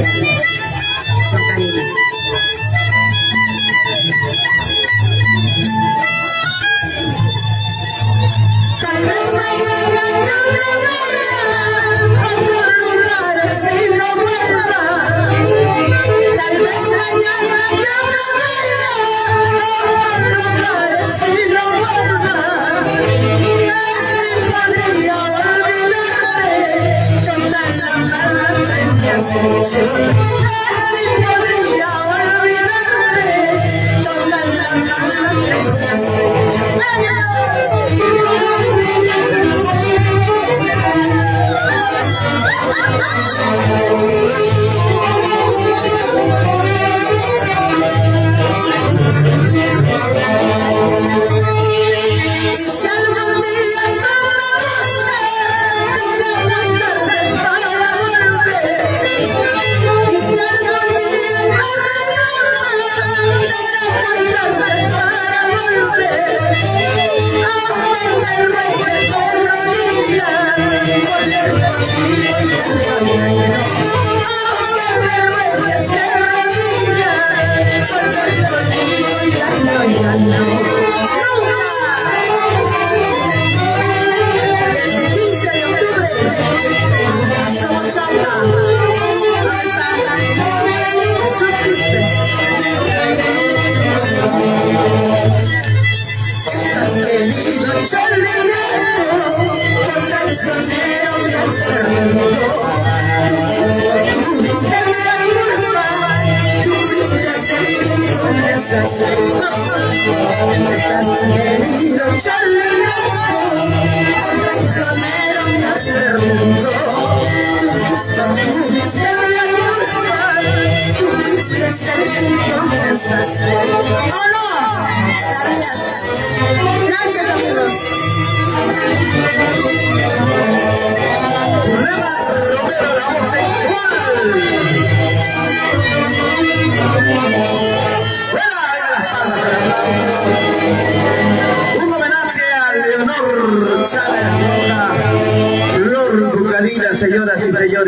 Con cariño. Tal vez mañana yo me vaya a otro lugar si no vuelva. Tal vez mañana yo me vaya a otro lugar si no vuelva. Así podría olvidarte con tanta mala que me has hecho. Así podría olvidarte con tanta mala que me has hecho. Estás querido charlatán, traicionero me has perdido. Tú fuiste la culpa, tú fuiste el que comenzaste. ¿O no? ¿Sabías? Gracias, amigos. Zulema Romero, la voz sexual. Un homenaje a Leonor Chávez Roca, Flor Bucarina, señoras y señores.